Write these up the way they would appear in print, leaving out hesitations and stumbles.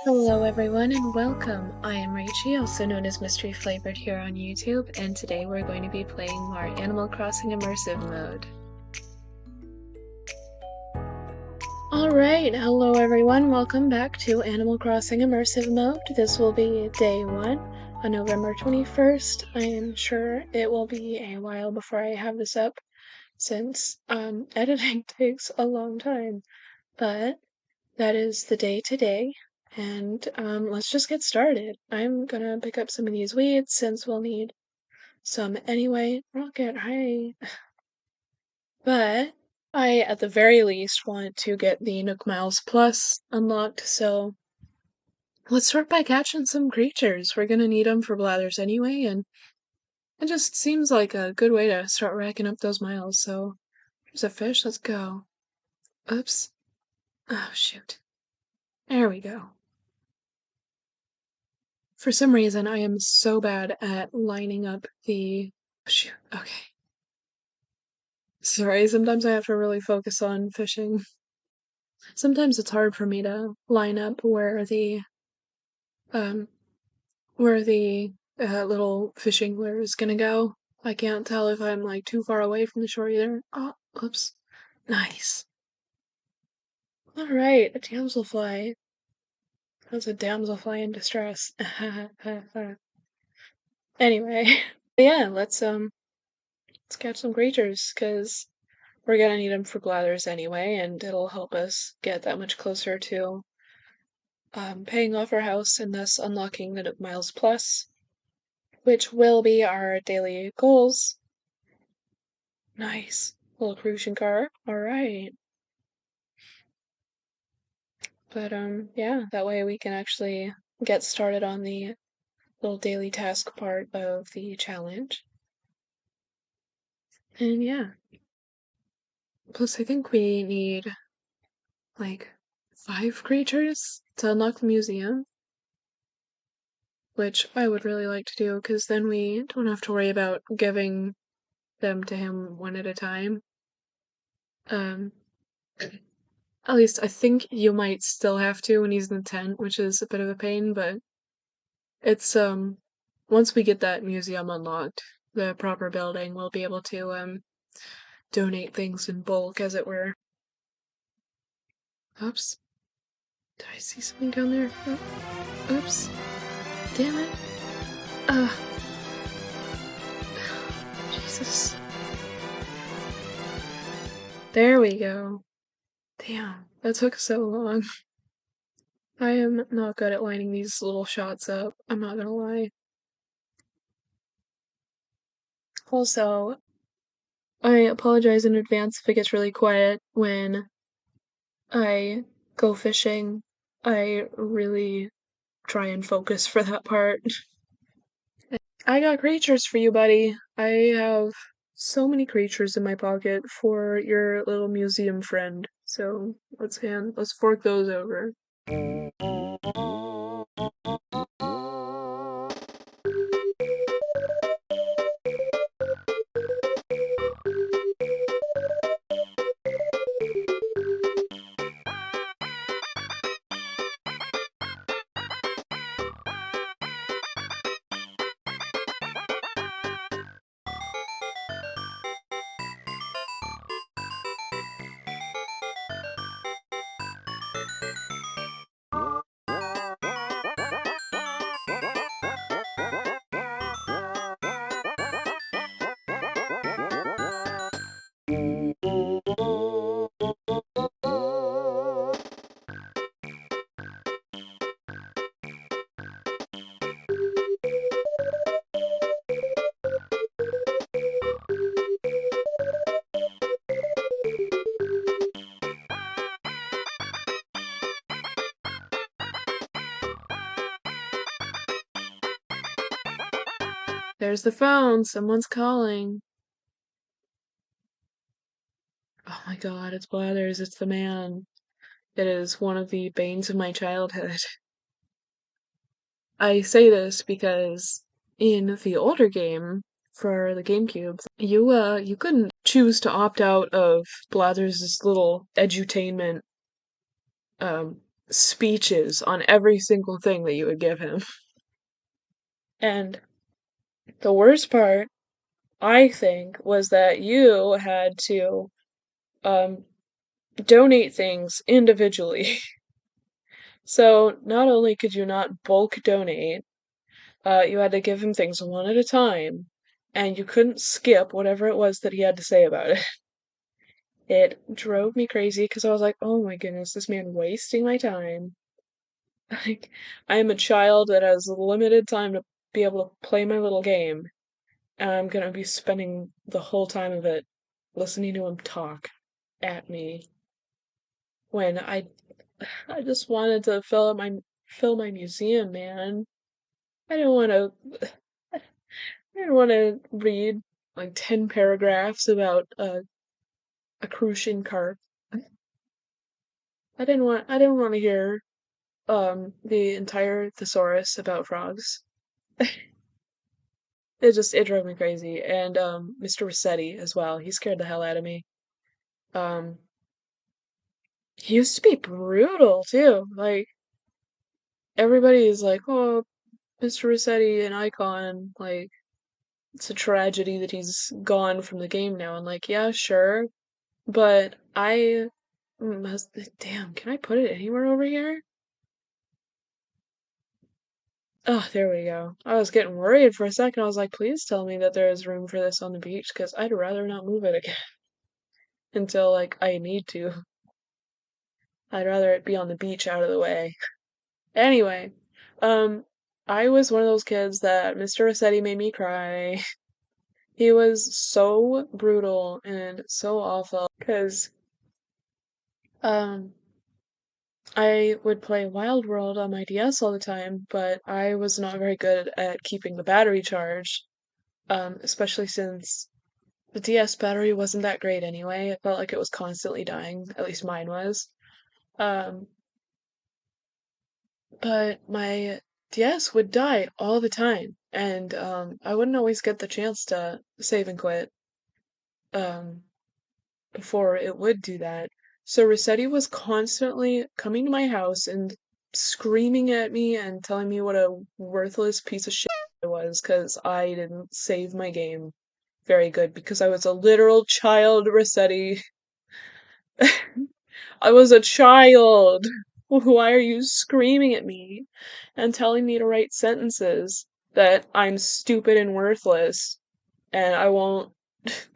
Hello everyone and welcome. I am Rachie, also known as Mystery Flavored here on YouTube, and today we're going to be playing more Animal Crossing Immersive Mode. Alright, hello everyone, welcome back to Animal Crossing Immersive Mode. This will be day 1 on November 21st. I am sure it will be a while before I have this up, since editing takes a long time, but that is the day today. And let's just get started. I'm gonna pick up some of these weeds since we'll need some anyway. Rocket, hi. But I, at the very least, want to get the Nook Miles Plus unlocked, so let's start by catching some creatures. We're gonna need them for Blathers anyway, and it just seems like a good way to start racking up those miles. So there's a fish, let's go. Oops. Oh, shoot. There we go. For some reason, I am so bad at lining up the... Shoot, okay. Sorry, sometimes I have to really focus on fishing. Sometimes it's hard for me to line up um, where the little fishing lure is gonna go. I can't tell if I'm, like, too far away from the shore either. Oh, oops. Nice. Alright, a damselfly. That's a damselfly in distress. Anyway, yeah, let's catch some creatures, because we're gonna need them for Blathers anyway, and it'll help us get that much closer to paying off our house and thus unlocking the Nook Miles Plus, which will be our daily goals. Nice. Little cruising car. Alright. But yeah, that way we can actually get started on the little daily task part of the challenge. And yeah. Plus I think we need like 5 creatures to unlock the museum, which I would really like to do, because then we don't have to worry about giving them to him one at a time. At least I think you might still have to when he's in the tent, which is a bit of a pain, but it's once we get that museum unlocked, the proper building, we'll be able to donate things in bulk, as it were. Oops. Did I see something down there? Oh, oops. Damn it. Ugh. Jesus. There we go. Damn, that took so long. I am not good at lining these little shots up, I'm not gonna lie. Also, I apologize in advance if it gets really quiet when I go fishing. I really try and focus for that part. I got creatures for you, buddy. I have so many creatures in my pocket for your little museum friend. So let's fork those over. There's the phone. Someone's calling. Oh my god, it's Blathers. It's the man. It is one of the banes of my childhood. I say this because in the older game for the GameCube, you couldn't choose to opt out of Blathers' little edutainment speeches on every single thing that you would give him. And the worst part, I think, was that you had to um, donate things individually. So not only could you not bulk donate, you had to give him things one at a time, and you couldn't skip whatever it was that he had to say about it. It drove me crazy because I was like, oh my goodness, this man wasting my time. Like, I am a child that has limited time to be able to play my little game, and I'm gonna be spending the whole time of it listening to him talk at me when I just wanted to fill my museum, man. I didn't want to I didn't want to read like 10 paragraphs about a crucian carp. I didn't want to hear the entire thesaurus about frogs. It drove me crazy. And Mr. Rossetti as well. He scared the hell out of me. Um he used to be brutal too. Like everybody is like, "Oh, Mr. Rossetti, an icon." Like it's a tragedy that he's gone from the game now. And like, yeah, sure, but damn, can I put it anywhere over here? Oh, there we go. I was getting worried for a second. I was like, please tell me that there is room for this on the beach, because I'd rather not move it again until like I need to. I'd rather it be on the beach out of the way. Anyway, um, I was one of those kids that Mr. Rossetti made me cry. He was so brutal and so awful because um I would play Wild World on my DS all the time, but I was not very good at keeping the battery charged, especially since the DS battery wasn't that great anyway. It felt like it was constantly dying, at least mine was. Um, but my DS would die all the time, and I wouldn't always get the chance to save and quit um, before it would do that. So Rossetti was constantly coming to my house and screaming at me and telling me what a worthless piece of shit I was because I didn't save my game very good because I was a literal child, Rossetti. I was a child. Why are you screaming at me and telling me to write sentences that I'm stupid and worthless and I won't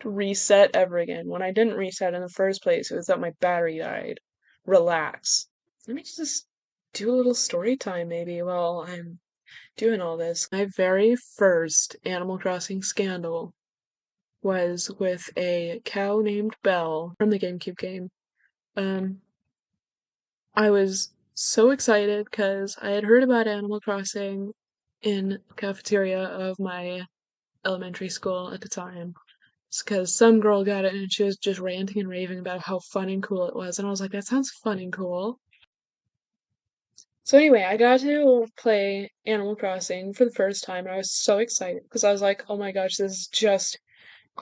reset ever again? When I didn't reset in the first place, it was that my battery died. Relax. Let me just do a little story time maybe while I'm doing all this. My very first Animal Crossing scandal was with a cow named Belle from the GameCube game. Um, I was so excited because I had heard about Animal Crossing in the cafeteria of my elementary school at the time. It's because some girl got it and she was just ranting and raving about how fun and cool it was. And I was like, that sounds fun and cool. So anyway, I got to play Animal Crossing for the first time and I was so excited because I was like, oh my gosh, this is just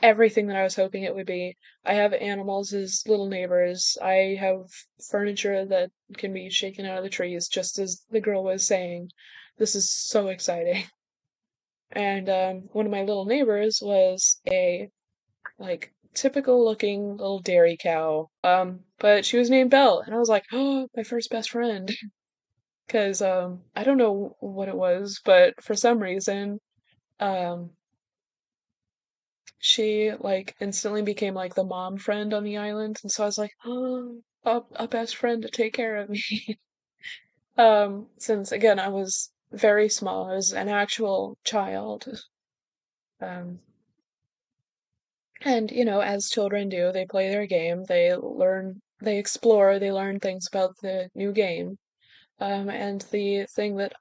everything that I was hoping it would be. I have animals as little neighbors. I have furniture that can be shaken out of the trees, just as the girl was saying. This is so exciting. And one of my little neighbors was a like typical looking little dairy cow. But she was named Belle, and I was like, oh, my first best friend. Because I don't know what it was, but for some reason, um, she like instantly became like the mom friend on the island, and so I was like, oh, a best friend to take care of me. Since again I was very small, I was an actual child. Um, and you know, as children do, they play their game, they learn, they explore, they learn things about the new game. And the thing that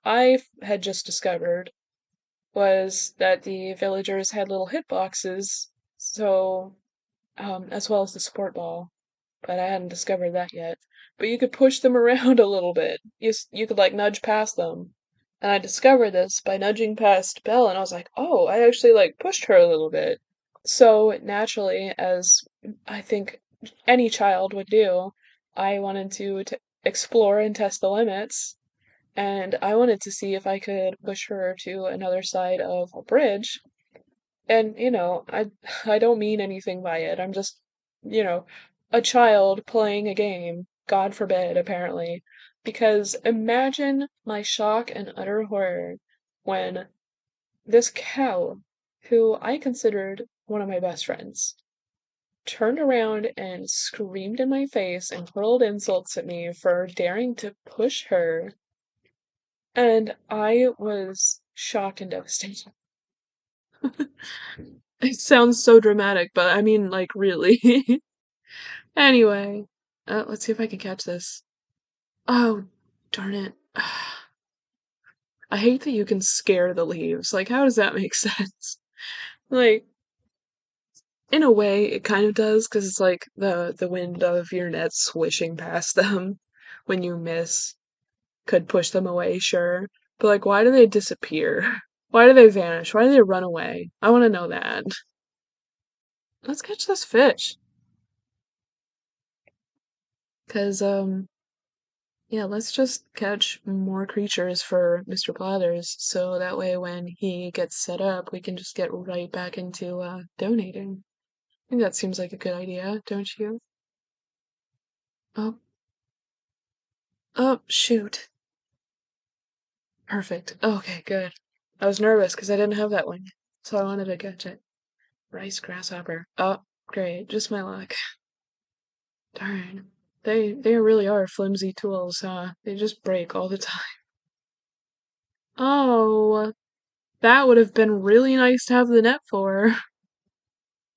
had just discovered was that the villagers had little hitboxes, so as well as the sport ball, but I hadn't discovered that yet. But you could push them around a little bit. You could like nudge past them. And I discovered this by nudging past Belle, and I was like, oh, I actually like pushed her a little bit. So naturally, as I think any child would do, I wanted to explore and test the limits. And I wanted to see if I could push her to another side of a bridge. And, I don't mean anything by it. I'm just, you know, a child playing a game. God forbid, apparently. Because imagine my shock and utter horror when this cow, who I considered one of my best friends, turned around and screamed in my face and hurled insults at me for daring to push her. And I was shocked and devastated. It sounds so dramatic, but I mean, like, really. Anyway, let's see if I can catch this. Oh, darn it. I hate that you can scare the leaves. Like, how does that make sense? Like, in a way, it kind of does, because it's like the wind of your net swishing past them when you miss could push them away, sure. But, like, why do they disappear? Why do they vanish? Why do they run away? I want to know that. Let's catch this fish. Because, yeah, let's just catch more creatures for Mr. Blathers, so that way when he gets set up, we can just get right back into, donating. I think that seems like a good idea, don't you? Oh, oh, shoot. Perfect. Okay, good. I was nervous because I didn't have that one, so I wanted to catch it. Rice grasshopper. Oh, great. Just my luck. Darn. They really are flimsy tools, huh? They just break all the time. Oh, that would have been really nice to have the net for.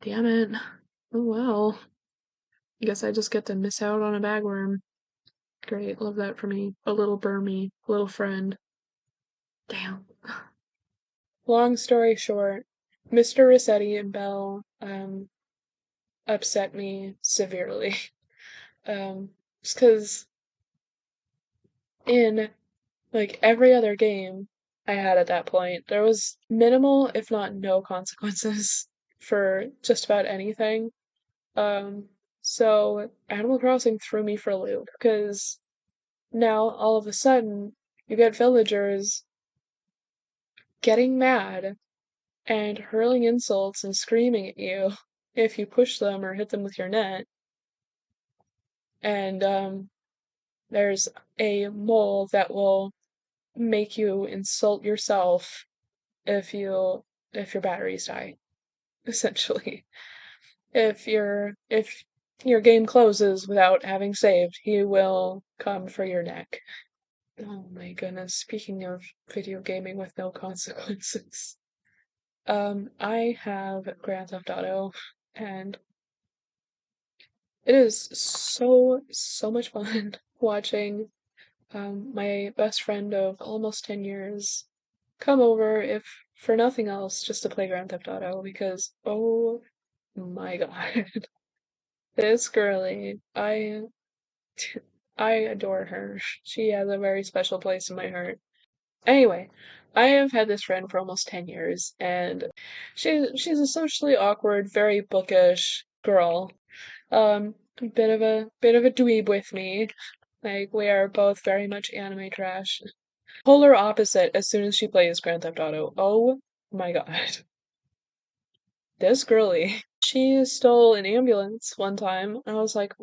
Damn it. Oh well. I guess I just get to miss out on a bagworm. Great, love that for me. A little Burmy, little friend. Damn. Long story short, Mr. Rossetti and Belle upset me severely. Just because in like every other game I had at that point, there was minimal, if not no consequences for just about anything. Um, so Animal Crossing threw me for a loop because now all of a sudden you get villagers getting mad and hurling insults and screaming at you if you push them or hit them with your net. And there's a mole that will make you insult yourself if your batteries die, essentially. If your game closes without having saved, he will come for your neck. Oh my goodness, speaking of video gaming with no consequences. I have Grand Theft Auto, and it is so much fun watching my best friend of almost 10 years come over, if for nothing else, just to play Grand Theft Auto, because oh my god. This girlie, I adore her. She has a very special place in my heart. Anyway, I have had this friend for almost 10 years, and she's a socially awkward, very bookish girl. A bit of a dweeb with me. Like, we are both very much anime trash. Polar opposite as soon as she plays Grand Theft Auto. Oh my god. This girlie, she stole an ambulance one time. I was like,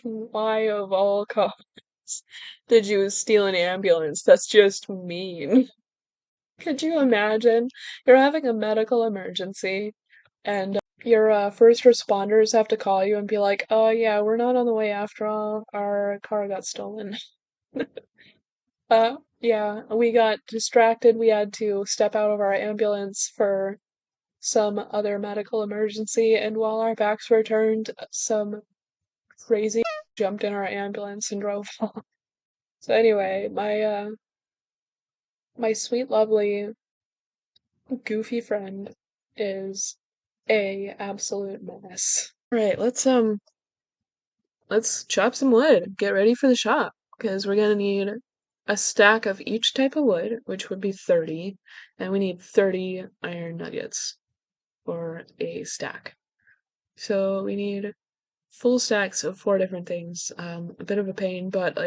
why of all costs did you steal an ambulance? That's just mean. Could you imagine? You're having a medical emergency and your first responders have to call you and be like, oh yeah, we're not on the way after all. Our car got stolen. Yeah, we got distracted. We had to step out of our ambulance for some other medical emergency, and while our backs were turned, some crazy jumped in our ambulance and drove off. So anyway, my sweet, lovely, goofy friend is a absolute mess. Right, let's chop some wood. Get ready for the shop, because we're gonna need a stack of each type of wood, which would be 30, and we need 30 iron nuggets for a stack. So we need full stacks of 4 different things. A bit of a pain, but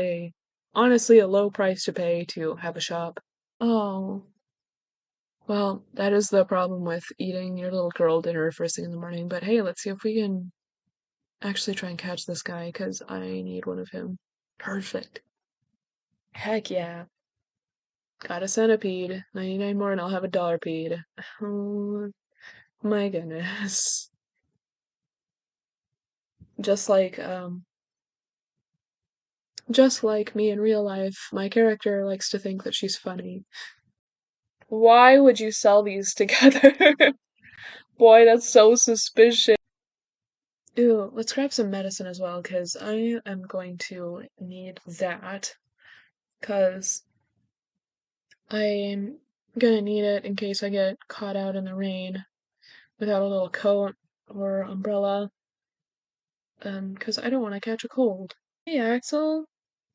honestly a low price to pay to have a shop. Oh, well, that is the problem with eating your little girl dinner first thing in the morning. But hey, let's see if we can actually try and catch this guy, because I need one of him. Perfect. Heck yeah. Got a centipede. 99 more and I'll have a dollarpede. Oh my goodness. Just like, just like me in real life, my character likes to think that she's funny. Why would you sell these together? Boy, that's so suspicious. Ew, let's grab some medicine as well, because I am going to need that, because I'm gonna need it in case I get caught out in the rain without a little coat or umbrella, because I don't want to catch a cold. Hey, Axel.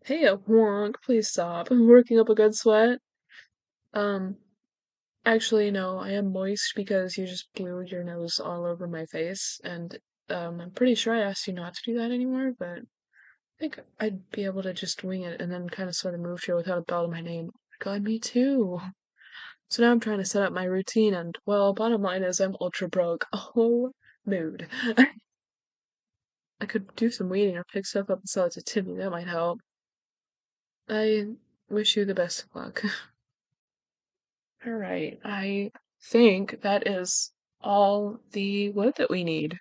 Hey, Wonk, please stop. I'm working up a good sweat. Um, Actually, no, I am moist because you just blew your nose all over my face, and I'm pretty sure I asked you not to do that anymore, but I think I'd be able to just wing it and then kind of sort of move here without a bell to my name. God, me too. So now I'm trying to set up my routine, and well, bottom line is I'm ultra broke. Oh, mood. I could do some weeding or pick stuff up and sell it to Timmy. That might help. I wish you the best of luck. Alright, I think that is all the wood that we need.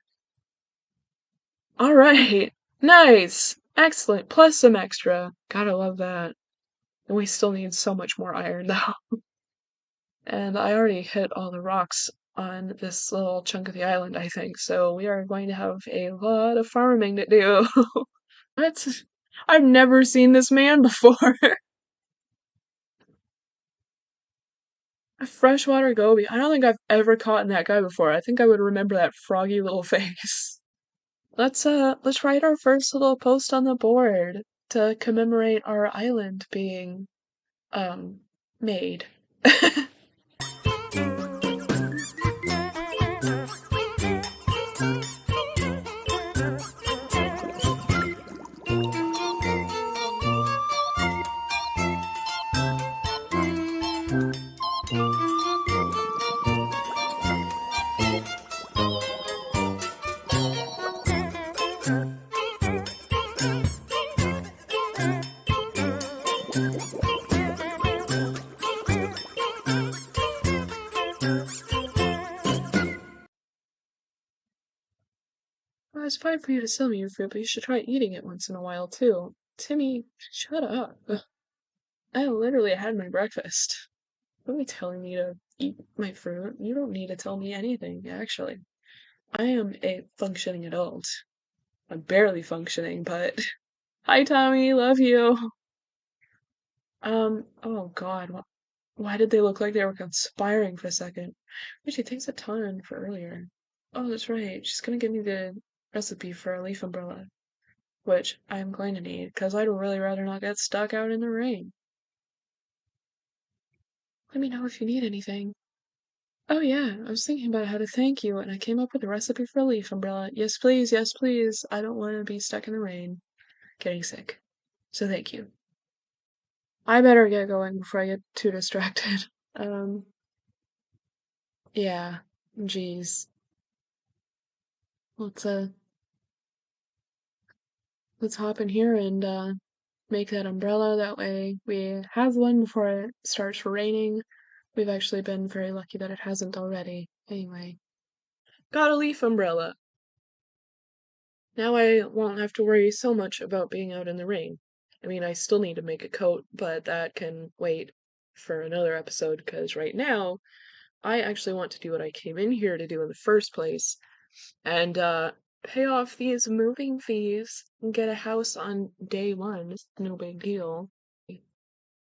Alright, nice! Excellent, plus some extra. Gotta love that. And we still need so much more iron though. And I already hit all the rocks on this little chunk of the island, I think, so we are going to have a lot of farming to do. What? I've never seen this man before. A freshwater goby. I don't think I've ever caught that guy before. I think I would remember that froggy little face. Let's write our first little post on the board to commemorate our island being um made. Well, it's fine for you to sell me your fruit, but you should try eating it once in a while too. Timmy, shut up. Ugh. I literally had my breakfast. Don't be telling me to eat my fruit. You don't need to tell me anything, actually. I am a functioning adult. I'm barely functioning, but hi Tommy, love you. Oh God, why did they look like they were conspiring for a second? Rachie, thanks a ton for earlier. Oh, that's right. She's gonna give me the recipe for a leaf umbrella, which I'm going to need, because I'd really rather not get stuck out in the rain. Let me know if you need anything. Oh yeah, I was thinking about how to thank you, and I came up with a recipe for a leaf umbrella. Yes, please, yes, please. I don't want to be stuck in the rain, getting sick. So thank you. I better get going before I get too distracted. Um, yeah, jeez. Let's uh, let's hop in here and make that umbrella. That way we have one before it starts raining. We've actually been very lucky that it hasn't already. Anyway, got a leaf umbrella. Now I won't have to worry so much about being out in the rain. I mean, I still need to make a coat, but that can wait for another episode, because right now I actually want to do what I came in here to do in the first place, and pay off these moving fees and get a house on day one. It's no big deal.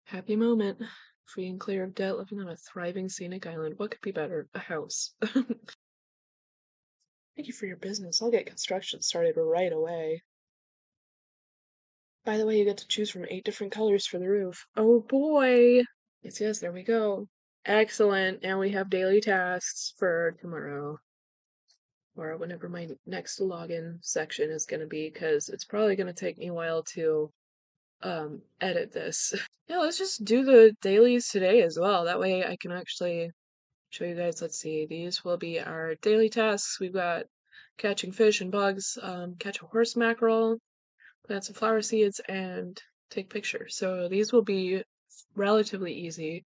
Happy moment. Free and clear of debt, living on a thriving scenic island. What could be better? A house. Thank you for your business. I'll get construction started right away. By the way, you get to choose from 8 different colors for the roof. Oh boy! Yes, yes, there we go. Excellent. And we have daily tasks for tomorrow. or whenever my next login section is going to be, because it's probably going to take me a while to edit this. Yeah, let's just do the dailies today as well. That way I can actually show you guys. Let's see, these will be our daily tasks. We've got catching fish and bugs, catch a horse mackerel, plant some flower seeds, and take pictures. So these will be relatively easy.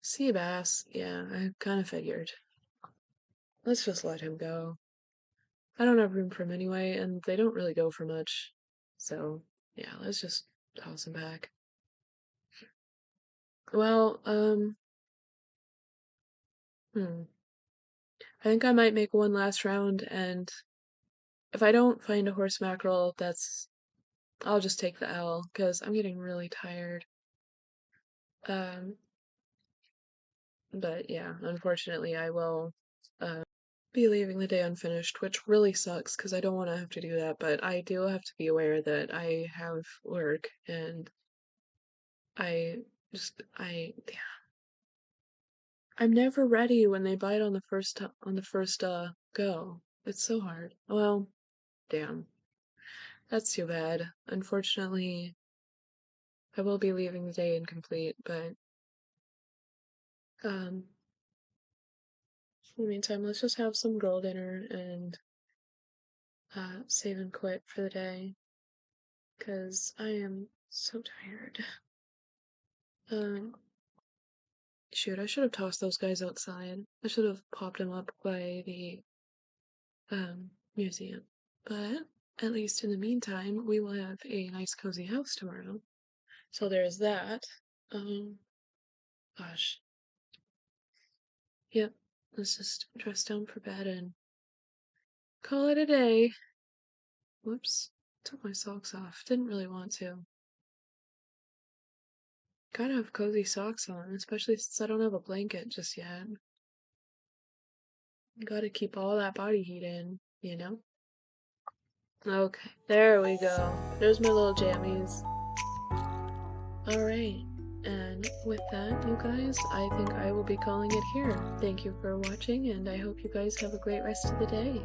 Sea bass, yeah, I kind of figured. Let's just let him go. I don't have room for him anyway, and they don't really go for much. So, yeah, let's just toss him back. Well, I think I might make one last round, and if I don't find a horse mackerel, I'll just take the L, because I'm getting really tired. But yeah, unfortunately, I will be leaving the day unfinished, which really sucks because I don't want to have to do that, but I do have to be aware that I have work and yeah. I'm never ready when they bite on the first go. It's so hard. Well, damn. That's too bad. Unfortunately, I will be leaving the day incomplete, but in the meantime, let's just have some girl dinner and save and quit for the day, because I am so tired. Shoot, I should have tossed those guys outside. I should have popped them up by the museum. But at least in the meantime, we will have a nice cozy house tomorrow. So there's that. Gosh. Yep. Let's just dress down for bed and call it a day. Whoops. Took my socks off. Didn't really want to. Gotta have cozy socks on, especially since I don't have a blanket just yet. Gotta keep all that body heat in, you know? Okay, there we go. There's my little jammies. Alright, and with that, you guys, I think I will be calling it here. Thank you for watching, and I hope you guys have a great rest of the day.